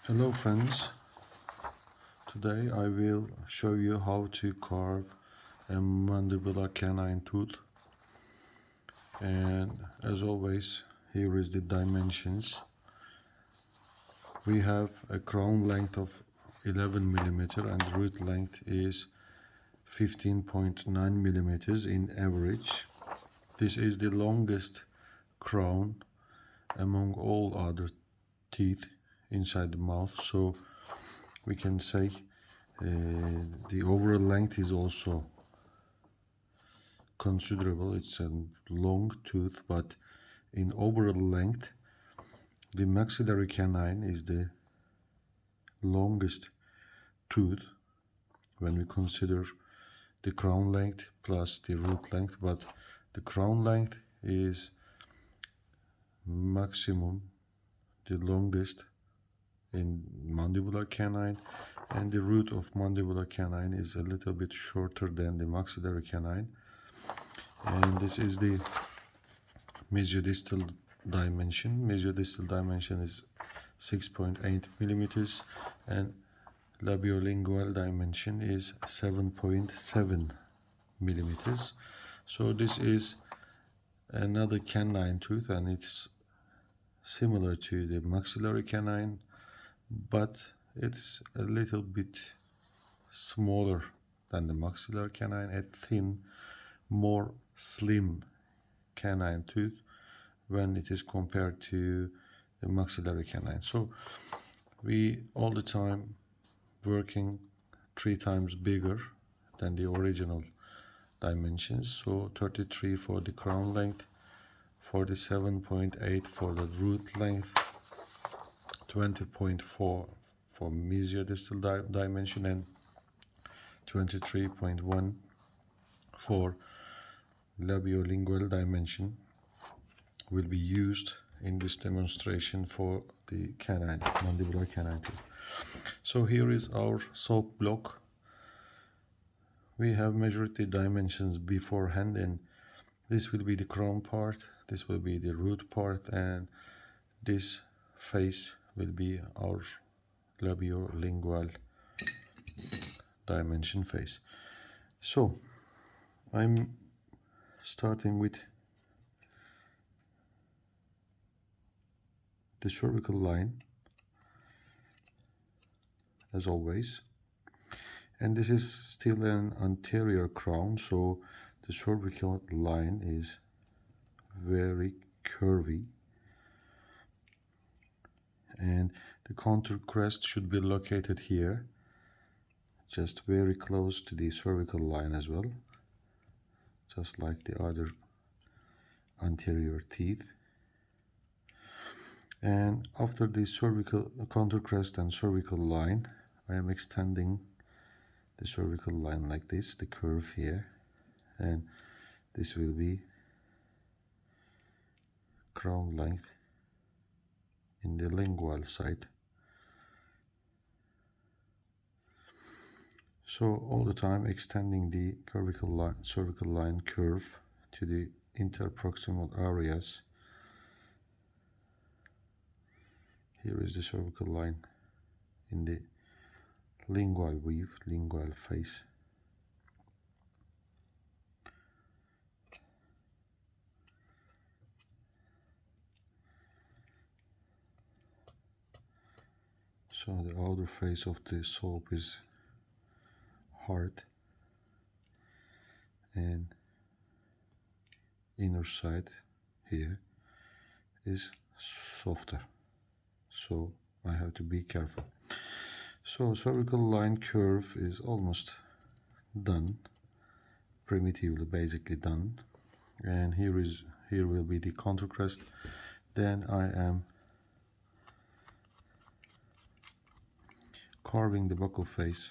Hello friends, today I will show you how to carve a mandibular canine tooth, and as always here is the dimensions. We have a crown length of 11 millimeter and root length is 15.9 millimeters in average. This is the longest crown among all other teeth inside the mouth, so we can say the overall length is also considerable. It's a long tooth, but in overall length the maxillary canine is the longest tooth when we consider the crown length plus the root length, but the crown length is maximum the longest in mandibular canine, and the root of mandibular canine is a little bit shorter than the maxillary canine. And this is the mesiodistal dimension. Mesiodistal dimension is 6.8 millimeters and labiolingual dimension is 7.7 millimeters. So this is another canine tooth, and it's similar to the maxillary canine, but it's a little bit smaller than the maxillary canine, a thin, more slim canine tooth when it is compared to the maxillary canine. So we all the time working 3 times bigger than the original dimensions. So 33 for the crown length, 47.8 for the root length, 20.4 for mesiodistal dimension, and 23.1 for labiolingual dimension will be used in this demonstration for the canine, mandibular canine tooth. So here is our soap block. We have measured the dimensions beforehand, and this will be the crown part, this will be the root part, and this face will be our labiolingual dimension face. So I'm starting with the cervical line as always, and this is still an anterior crown, so the cervical line is very curvy, and the contour crest should be located here, just very close to the cervical line as well, just like the other anterior teeth. And after the cervical contour crest and cervical line, I am extending the cervical line like this, the curve here, and this will be crown length in the lingual side. So all the time extending the cervical line curve to the interproximal areas. Here is the cervical line in the lingual weave, lingual face. So the outer face of the soap is hard and inner side here is softer, so I have to be careful. So cervical line curve is almost done, primitively basically done, and here will be the contour crest. Then I am carving the buccal face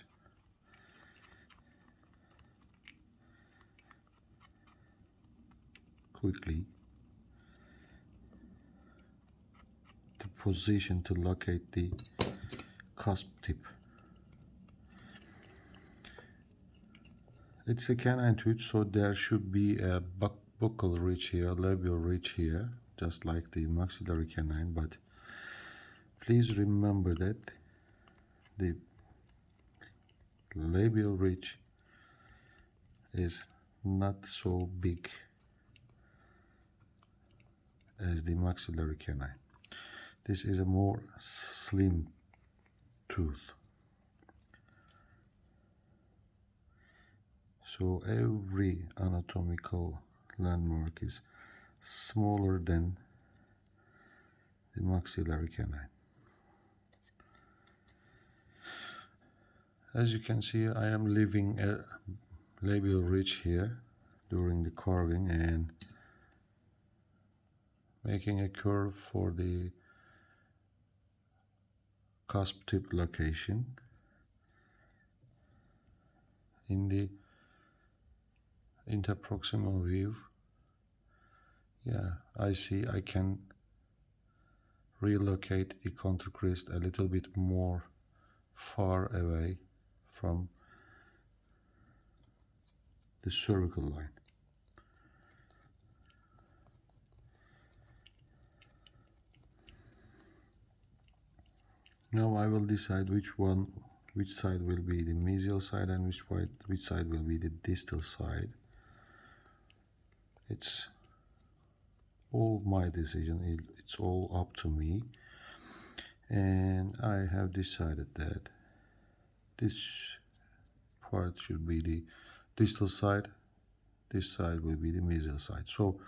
quickly to position to locate the cusp tip. It's a canine tooth, so there should be a buccal ridge here, labial ridge here, just like the maxillary canine, but please remember that the labial ridge is not so big as the maxillary canine. This is a more slim tooth. So every anatomical landmark is smaller than the maxillary canine. As you can see, I am leaving a labial ridge here during the carving and making a curve for the cusp tip location. In the interproximal view, I see I can relocate the contour crest a little bit more far away from the cervical line. Now I will decide which side will be the mesial side and which side will be the distal side. It's all my decision, it's all up to me, and I have decided that this part should be the distal side, this side will be the mesial side. So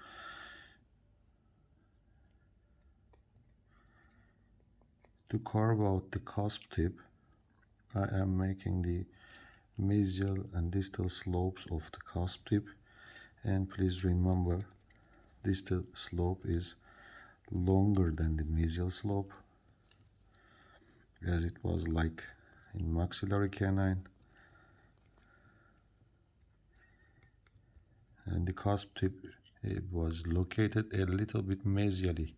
to carve out the cusp tip, I am making the mesial and distal slopes of the cusp tip, and please remember distal slope is longer than the mesial slope, as it was like in maxillary canine, and the cusp tip, it was located a little bit mesially.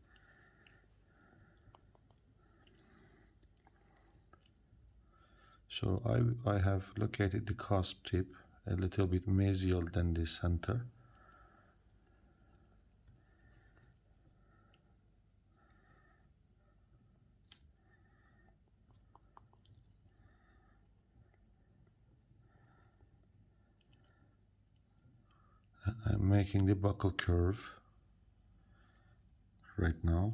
So I have located the cusp tip a little bit mesial than the center. I'm making the buccal curve right now.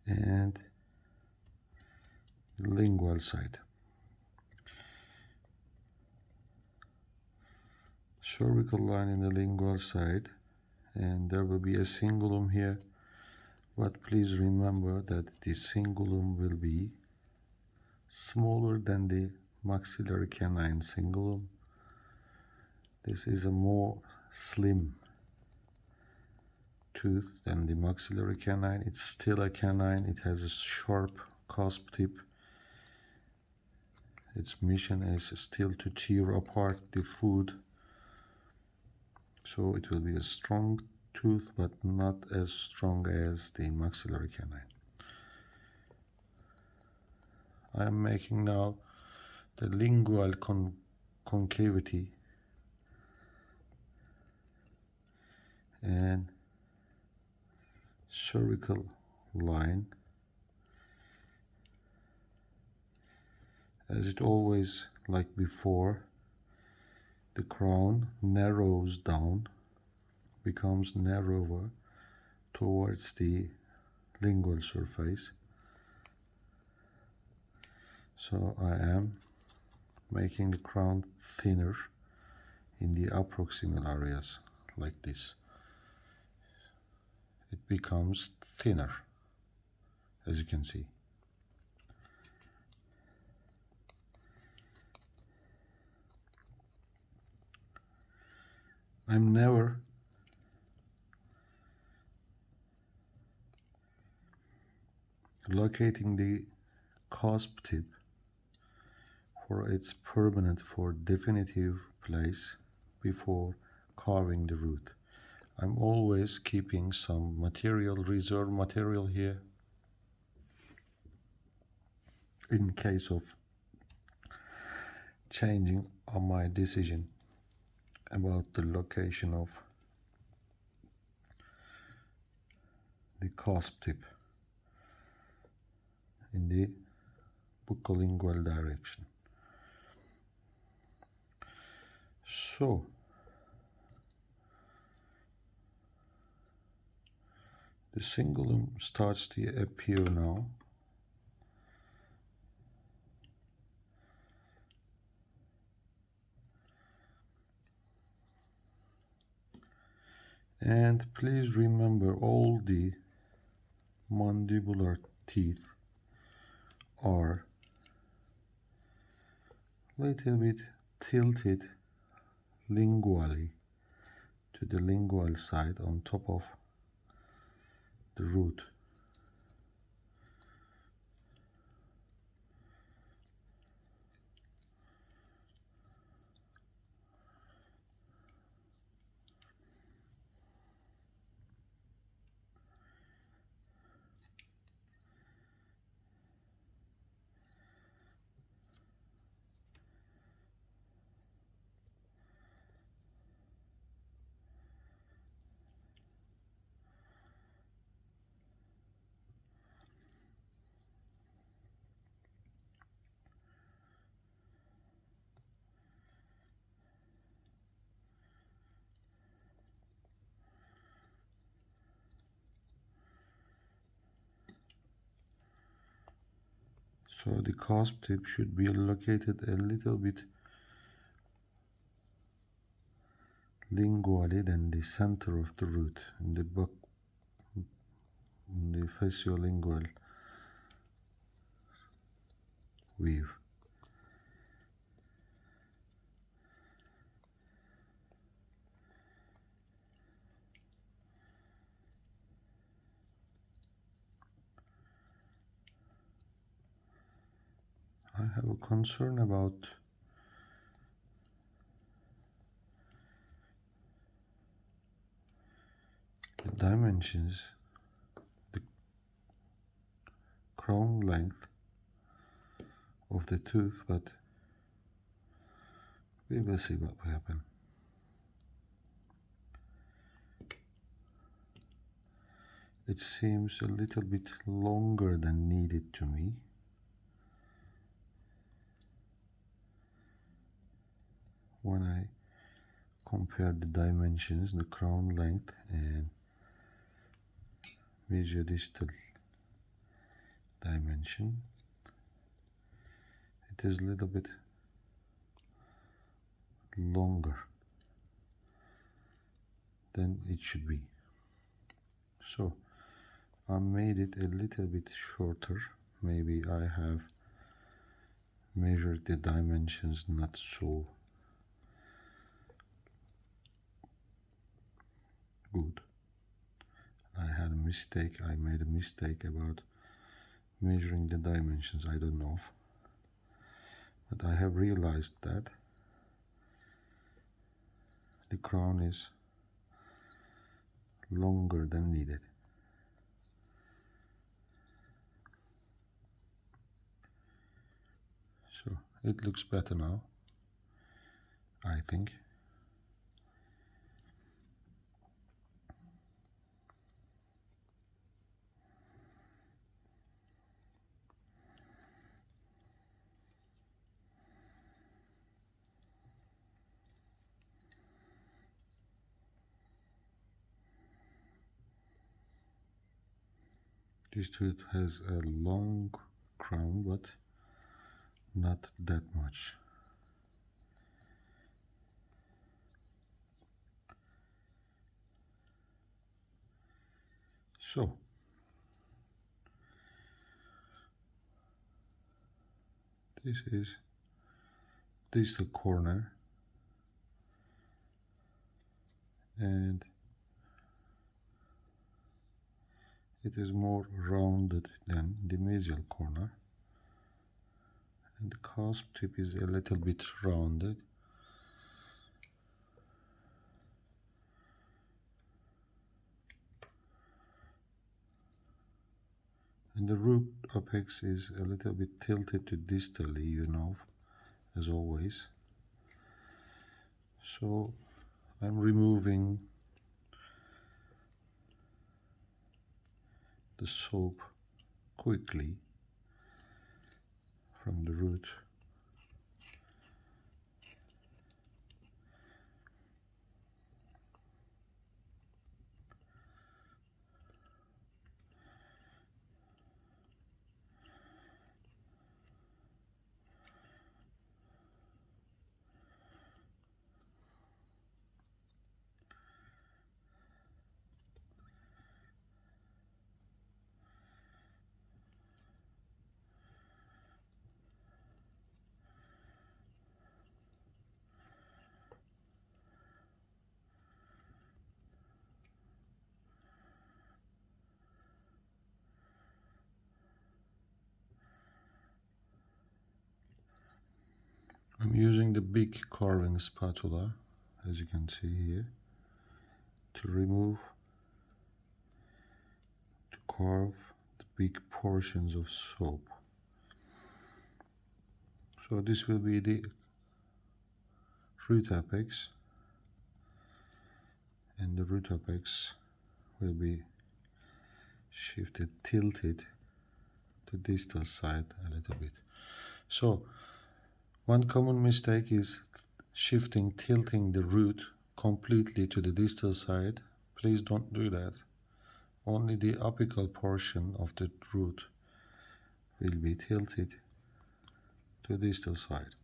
And lingual side. Cervical line in the lingual side, and there will be a cingulum here, but please remember that the cingulum will be smaller than the maxillary canine cingulum. This is a more slim tooth than the maxillary canine. It's still a canine, it has a sharp cusp tip. Its mission is still to tear apart the food, so it will be a strong tooth but not as strong as the maxillary canine. I am making now the lingual concavity and cervical line. As it always, like before, the crown narrows down, becomes narrower towards the lingual surface. So I am making the crown thinner in the approximal areas like this. It becomes thinner, as you can see. I'm never locating the cusp tip for its permanent, for definitive place before carving the root. I'm always keeping some material, reserve material here, in case of changing on my decision about the location of the cusp tip in the buccolingual direction. So the cingulum starts to appear now. And please remember, all the mandibular teeth are a little bit tilted lingually to the lingual side on top of the root. So the cusp tip should be located a little bit lingually than the center of the root in the faciolingual weave. I have a concern about the dimensions, the crown length of the tooth, but we will see what will happen. It seems a little bit longer than needed to me. When I compare the dimensions, the crown length and mesiodistal dimension, it is a little bit longer than it should be. So I made it a little bit shorter. Maybe I have measured the dimensions not so good. I had a mistake. I made a mistake about measuring the dimensions. I don't know, but I have realized that the crown is longer than needed. So it looks better now, I think. This tooth has a long crown, but not that much. So this is the corner, and it is more rounded than the mesial corner, and the cusp tip is a little bit rounded. And the root apex is a little bit tilted to distally, as always. So I'm removing the soap quickly from the root. I'm using the big carving spatula, as you can see here, to carve the big portions of soap. So this will be the root apex, and the root apex will be tilted to distal side a little bit. So one common mistake is tilting the root completely to the distal side. Please don't do that. Only the apical portion of the root will be tilted to the distal side.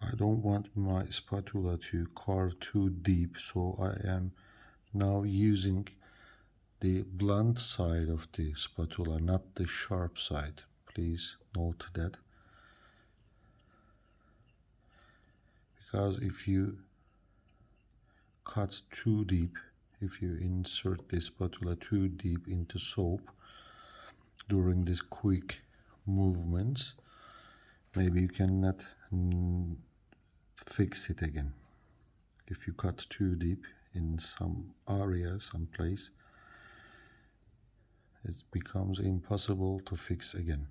I don't want my spatula to carve too deep, so I am now using the blunt side of the spatula, not the sharp side. Please note that, because if you cut too deep, if you insert the spatula too deep into soap during these quick movements, maybe you cannot fix it again. If you cut too deep in some area, some place, it becomes impossible to fix again.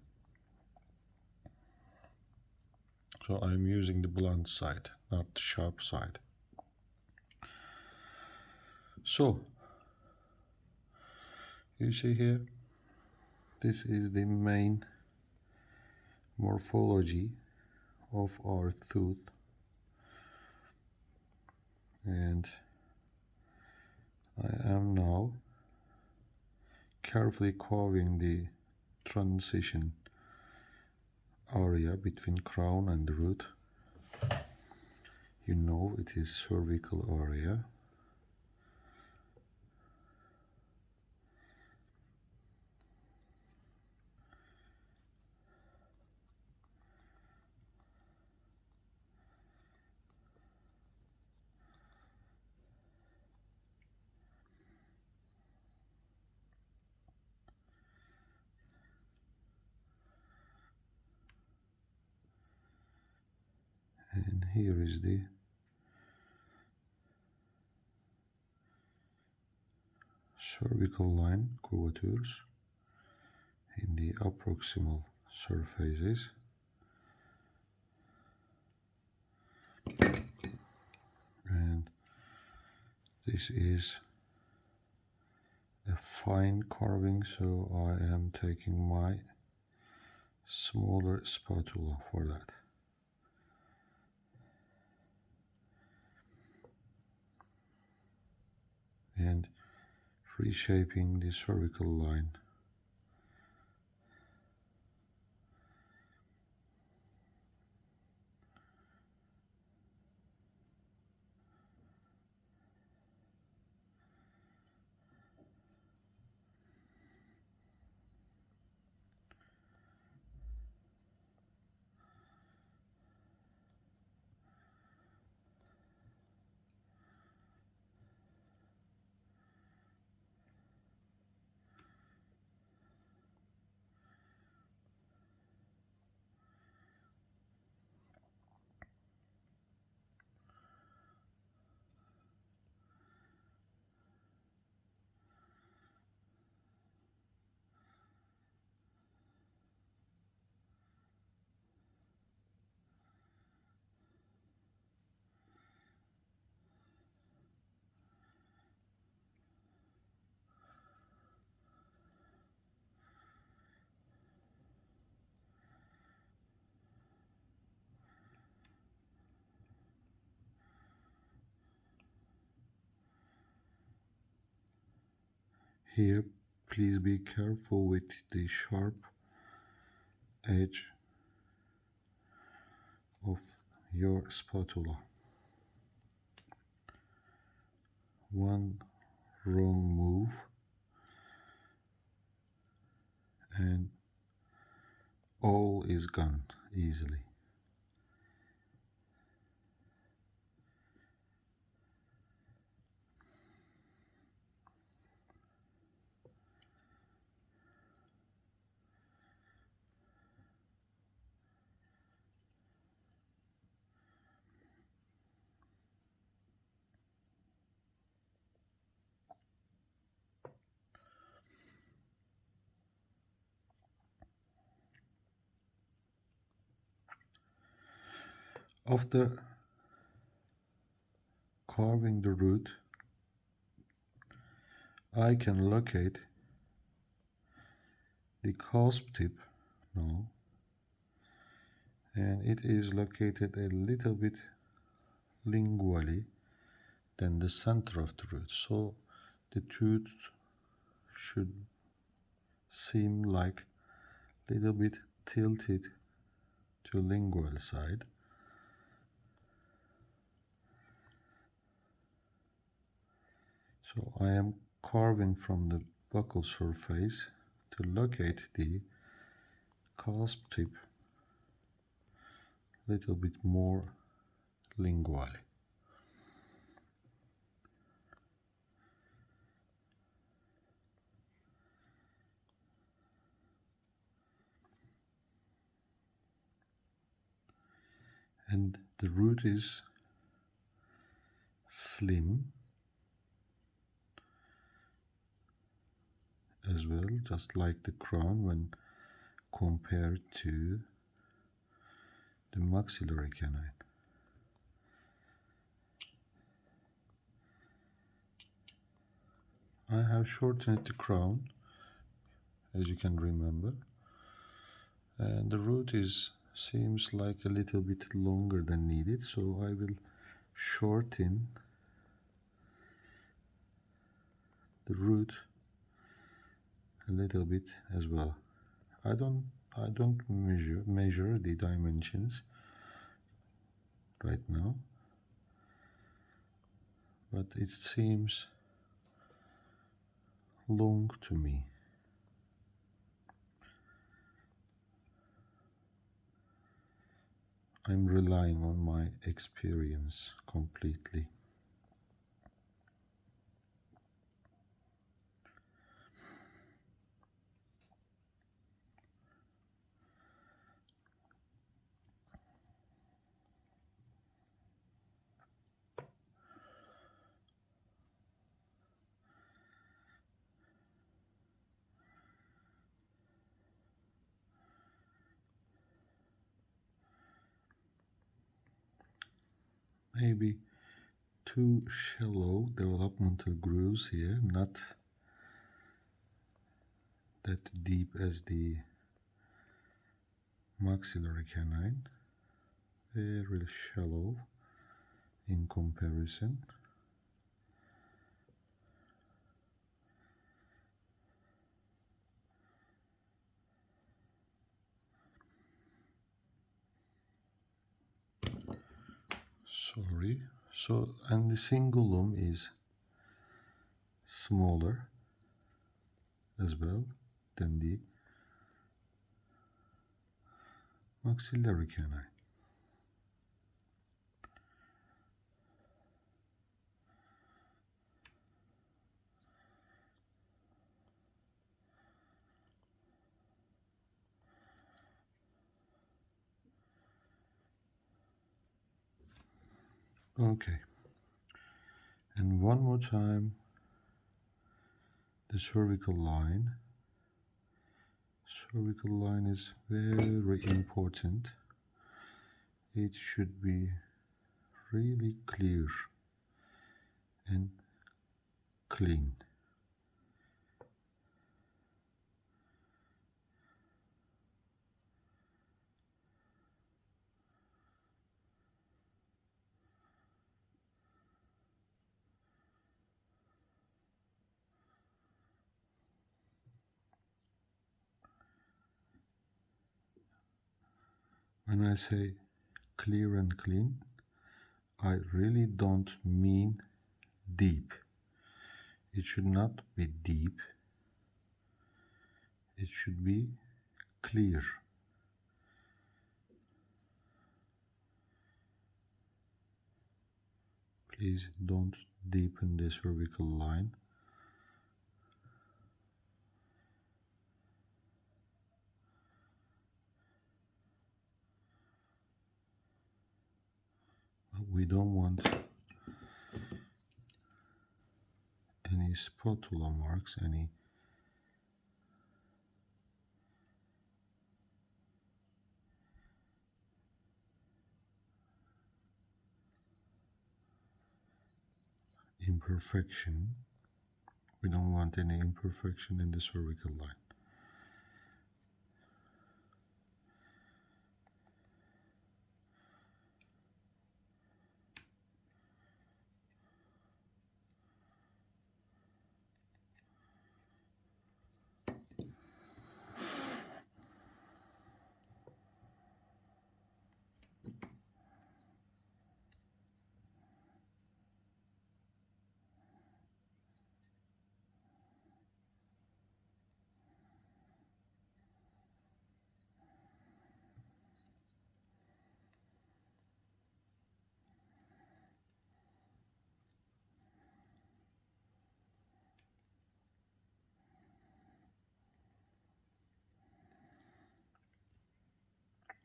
So I'm using the blunt side, not the sharp side. So you see here, this is the main morphology of our tooth, and I am now carefully carving the transition area between crown and the root. You know it is cervical area. And here is the cervical line curvatures in the approximal surfaces. And this is a fine carving, so I am taking my smaller spatula for that. And reshaping the cervical line. Here, please be careful with the sharp edge of your spatula. One wrong move and all is gone easily. After carving the root, I can locate the cusp tip now, and it is located a little bit lingually than the center of the root, so the tooth should seem like a little bit tilted to lingual side. So I am carving from the buccal surface to locate the cusp tip a little bit more lingually. And the root is slim as well, just like the crown when compared to the maxillary canine. I have shortened the crown, as you can remember, and the root seems like a little bit longer than needed, so I will shorten the root a little bit as well. I don't measure the dimensions right now, but it seems long to me. I'm relying on my experience completely. Maybe too shallow developmental grooves here, not that deep as the maxillary canine, very shallow in comparison. Sorry. So, and the cingulum is smaller as well than the maxillary canine. Okay, and one more time, the cervical line. Cervical line is very important. It should be really clear and clean. When I say clear and clean, I really don't mean deep. It should not be deep. It should be clear. Please don't deepen the cervical line. We don't want any spatula marks, any imperfection. We don't want any imperfection in the cervical line.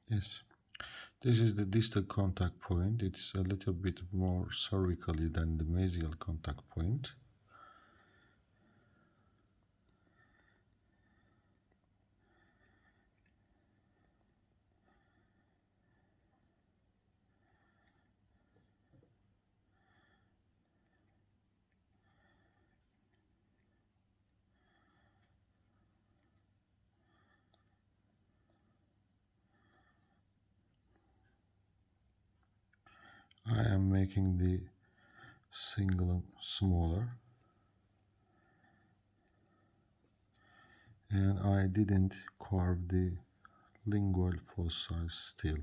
Yes, this is the distal contact point. It's a little bit more cervically than the mesial contact point. I am making the cingulum smaller, and I didn't carve the lingual fossa still.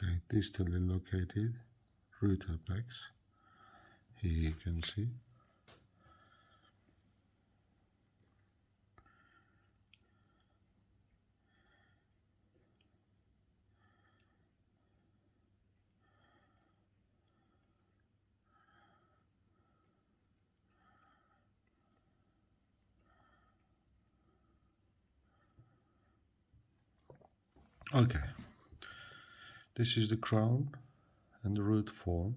Okay, distally located root apex. Here you can see. Okay, this is the crown and the root form.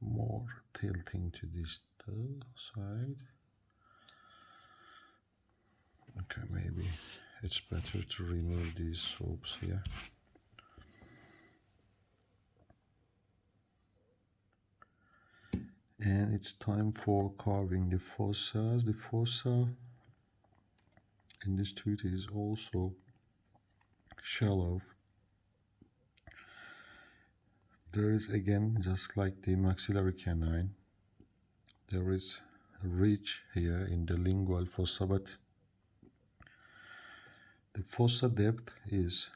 More tilting to distal side. Okay, maybe it's better to remove these soaps here. And it's time for carving the fossas. The fossa in this tooth is also shallow. There is, again, just like the maxillary canine, there is a ridge here in the lingual fossa, but the fossa depth is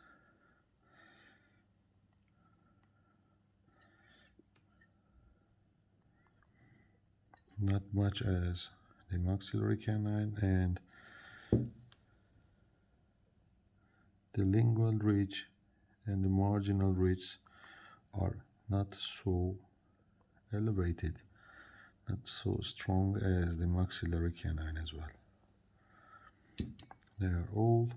not much as the maxillary canine, and the lingual ridge and the marginal ridge are not so elevated, not so strong as the maxillary canine as well. They are all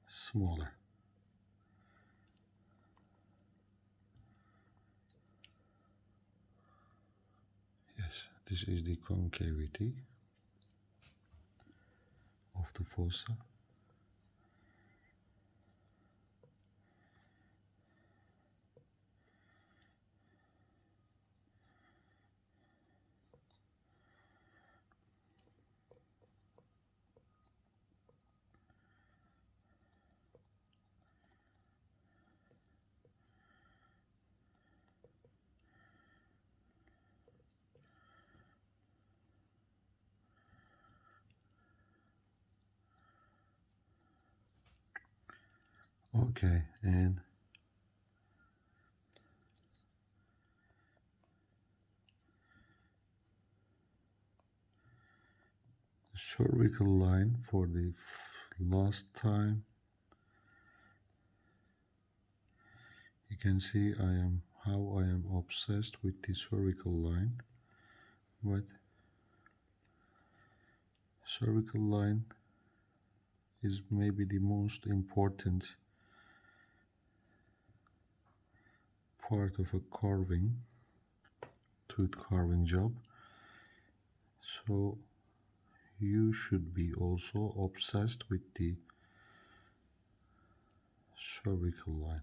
smaller. Yes, this is the concavity of the fossa. Okay, and cervical line for the last time. You can see how I am obsessed with the cervical line, but cervical line is maybe the most important part of a tooth carving job. So you should be also obsessed with the cervical line.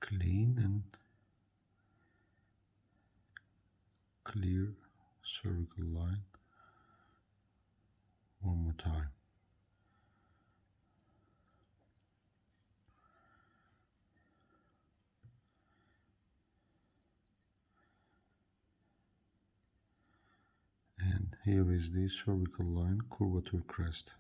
Clean and clear cervical line one more time. And here is the cervical line curvature crest.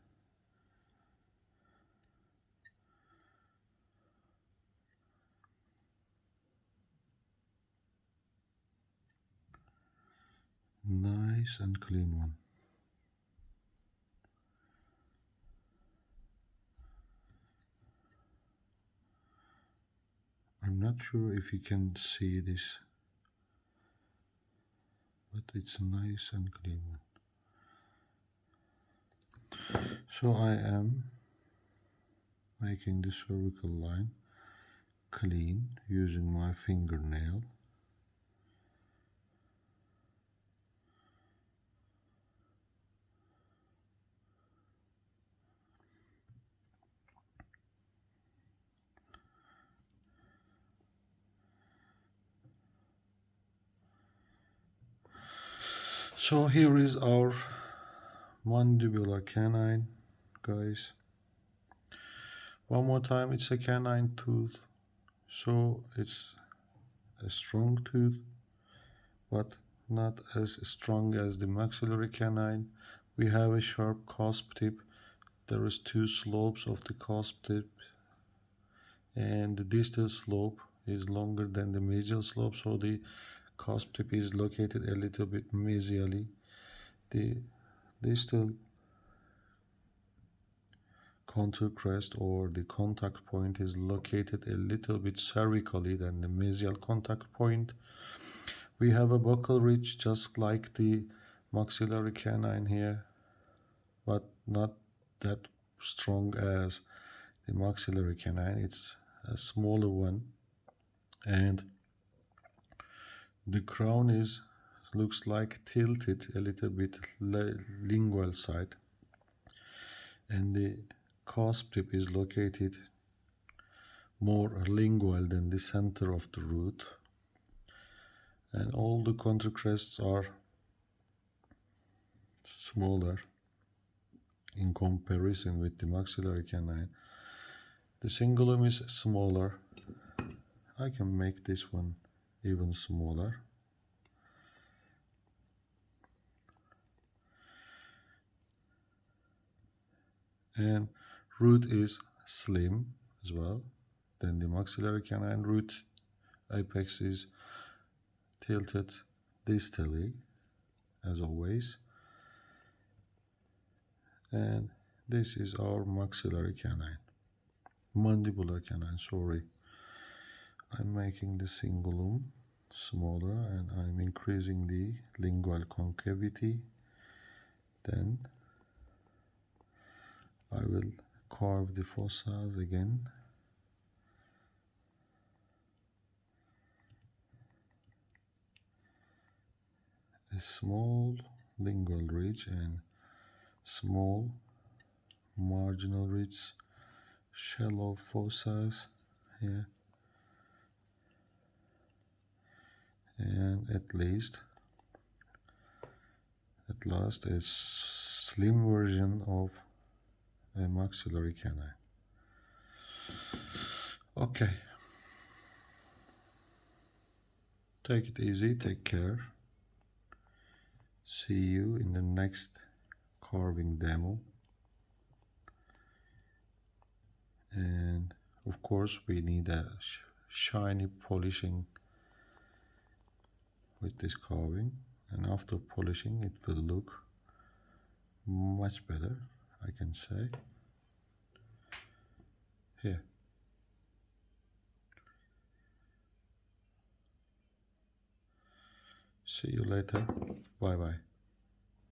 Nice and clean one. I'm not sure if you can see this, but it's a nice and clean one. So I am making the cervical line clean using my fingernail. So here is our mandibular canine, guys. One more time, it's a canine tooth, so it's a strong tooth, but not as strong as the maxillary canine. We have a sharp cusp tip. There is two slopes of the cusp tip, and the distal slope is longer than the mesial slope, so the cusp tip is located a little bit mesially. The distal contour crest or the contact point is located a little bit cervically than the mesial contact point. We have a buccal ridge just like the maxillary canine here, but not that strong as the maxillary canine. It's a smaller one, and the crown looks like tilted a little bit lingual side, and the cusp tip is located more lingual than the center of the root, and all the contour crests are smaller in comparison with the maxillary canine. The cingulum is smaller. I can make this one even smaller. And root is slim as well. Then the maxillary canine root apex is tilted distally as always. And this is our maxillary canine. Mandibular canine, sorry. I'm making the cingulum smaller and I'm increasing the lingual concavity. Then I will carve the fossas again. A small lingual ridge and small marginal ridge, shallow fossas here, and at last a slim version of a maxillary canine. Okay. Take it easy, take care. See you in the next carving demo. And of course we need a shiny polishing with this carving, and after polishing it will look much better, I can say. Here. See you later. Bye bye.